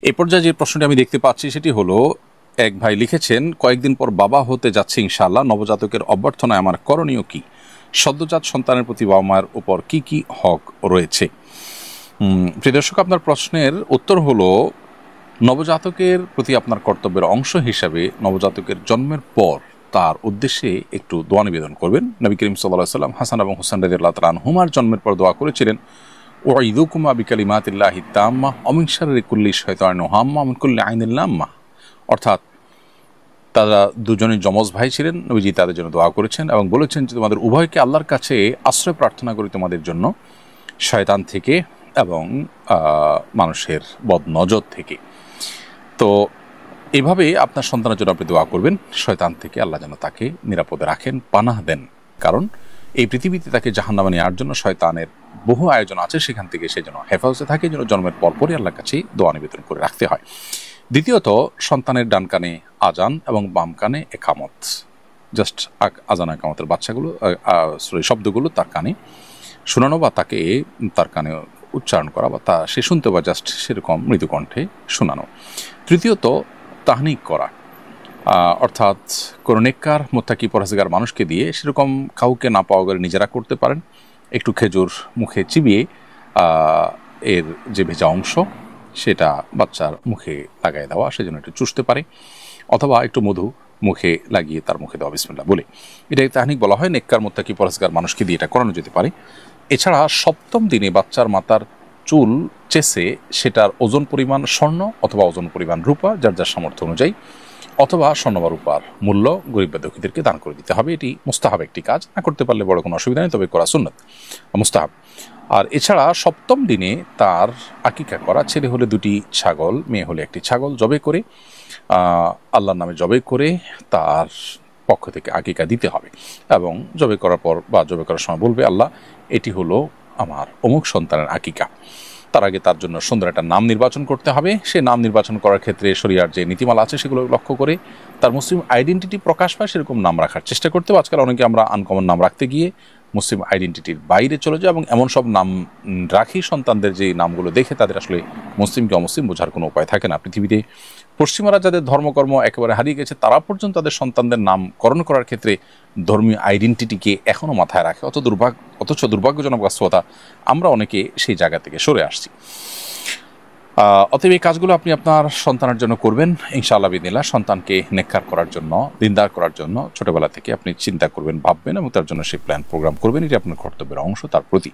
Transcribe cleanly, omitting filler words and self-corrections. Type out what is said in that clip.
এ পর্যায়ে যে প্রশ্নটি আমি দেখতে পাচ্ছি সেটি হলো, এক ভাই লিখেছেন, কয়েকদিন পর বাবা হতে যাচ্ছে ইনশাআল্লাহ, নবজাতকের অভ্যর্থনায় আমার করণীয় কি? সদ্যজাত সন্তানের প্রতি বাবা মায়ের উপর কি কি হক রয়েছে? প্রিয় দর্শক, আপনার প্রশ্নের উত্তর হলো, নবজাতকের প্রতি আপনার কর্তব্যের অংশ হিসাবে নবজাতকের জন্মের পর তার উদ্দেশ্যে একটু দোয়া নিবেদন করবেন। নবী করিম সাল্লাল্লাহু আলাইহি ওয়াসাল্লাম হাসান এবং হুসাইন রাদিয়াল্লাহু তাআলা আনহুমার জন্মের পর দোয়া করেছিলেন, ওয়াইদুকুমা বিকালিমাতিল্লাহি তাম্মা মিন শাররি কুল্লি শাইতানিন হাম্মা মিন কুল্লি আইনিন লাম্মা। অর্থাৎ তারা দুজনেই যমজ ভাই ছিলেন। নবীজি তাদের জন্য দোয়া করেছেন এবং বলেছেন যে তোমাদের উভয়কে আল্লাহর কাছে আশ্রয় প্রার্থনা করি তোমাদের জন্য শয়তান থেকে এবং মানুষের বদনজর থেকে। তো এভাবে আপনার সন্তানের জন্য আপনি দোয়া করবেন, শয়তান থেকে আল্লাহ যেন তাকে নিরাপদে রাখেন, পানাহ দেন। কারণ এই পৃথিবীতে তাকে জাহান্নামে নেওয়ার জন্য শয়তানের বহু আয়োজন আছে, সেখান থেকে সে যেন হেফাজতে থাকে, যেন জন্মের পরপরই আল্লাহর কাছে দোয়া নিবেদন করে রাখতে হয়। দ্বিতীয়ত, সন্তানের ডান কানে আজান এবং বাম কানে একামত, জাস্ট আজান একামতের বাচ্চাগুলো শব্দগুলো তার কানে শোনানো বা তাকে তার কানে উচ্চারণ করা বা সে শুনতে বা জাস্ট সেরকম মৃদু কণ্ঠে শোনানো। তৃতীয়ত, তাহনিক করা, অর্থাৎ কোনো নেককার মুত্তাকি পরহেজগার মানুষকে দিয়ে, সেরকম কাউকে না পাওয়া গেলে নিজেরা করতে পারেন, একটু খেজুর মুখে চিবিয়ে এর যে ভেজা অংশ সেটা বাচ্চার মুখে লাগাই দেওয়া, সেজন্য একটু চুষতে পারে, অথবা একটু মধু মুখে লাগিয়ে তার মুখে দেওয়া বিসমিল্লাহ বলে, এটাকে তাহনিক বলা হয়। নেককার মুত্তাকি পরহেজগার মানুষকে দিয়ে এটা করানো যেতে পারে। এছাড়া সপ্তম দিনে বাচ্চার মাথার চুল চেষে সেটার ওজন পরিমাণ স্বর্ণ অথবা ওজন পরিমাণ রূপা, যার যার সামর্থ্য অনুযায়ী, অথবা স্বর্ণ বা রূপার মূল্য গরিব বা দুঃখীদেরকে দান করে দিতে হবে। এটি মুস্তাহাব একটি কাজ, না করতে পারলে বড় কোনো অসুবিধা নেই, তবে করা সুন্নাত, মুস্তাহাব। আর এছাড়া সপ্তম দিনে তার আকিকা করা, ছেলে হলে 2টি ছাগল, মেয়ে হলে 1টি ছাগল জবে করে আল্লাহর নামে জবে করে তার পক্ষ থেকে আকিকা দিতে হবে। এবং জবে করার পর বা জবে করার সময় বলবে, আল্লাহ এটি হলো আমার অমুক সন্তানের আকিকা। তার আগে তার জন্য সুন্দর একটা নাম নির্বাচন করতে হবে। সে নাম নির্বাচন করার ক্ষেত্রে শরিয়ার যে নীতিমালা আছে সেগুলো লক্ষ্য করে তার মুসলিম আইডেন্টিটি প্রকাশ পায় সেরকম নাম রাখার চেষ্টা করতে হবে। আজকাল অনেকে আমরা আনকমন নাম রাখতে গিয়ে মুসলিম আইডেন্টিটির বাইরে চলে যায় এবং এমন সব নাম রাখি সন্তানদের যে নামগুলো দেখে তাদের আসলে মুসলিম কি অমুসলিম বোঝার কোনো উপায় থাকে না। পৃথিবীতে পশ্চিমারা যাদের ধর্মকর্ম একেবারে হারিয়ে গেছে, তারা পর্যন্ত তাদের সন্তানদের নামকরণ করার ক্ষেত্রে ধর্মীয় আইডেন্টিটিকে এখনও মাথায় রাখে। অথচ দুর্ভাগ্যজনক বাস্তবতা, আমরা অনেকে সেই জায়গা থেকে সরে আসছি। অতএব এই কাজগুলো আপনি আপনার সন্তানের জন্য করবেন ইনশাআল্লাহ বিদিনিল্লাহ। সন্তানকে নেককার করার জন্য, দিনদার করার জন্য ছোটবেলা থেকে আপনি চিন্তা করবেন, ভাববেন এবং তার জন্য সেই প্ল্যান প্রোগ্রাম করবেন। এটি আপনার কর্তব্যের অংশ তার প্রতি।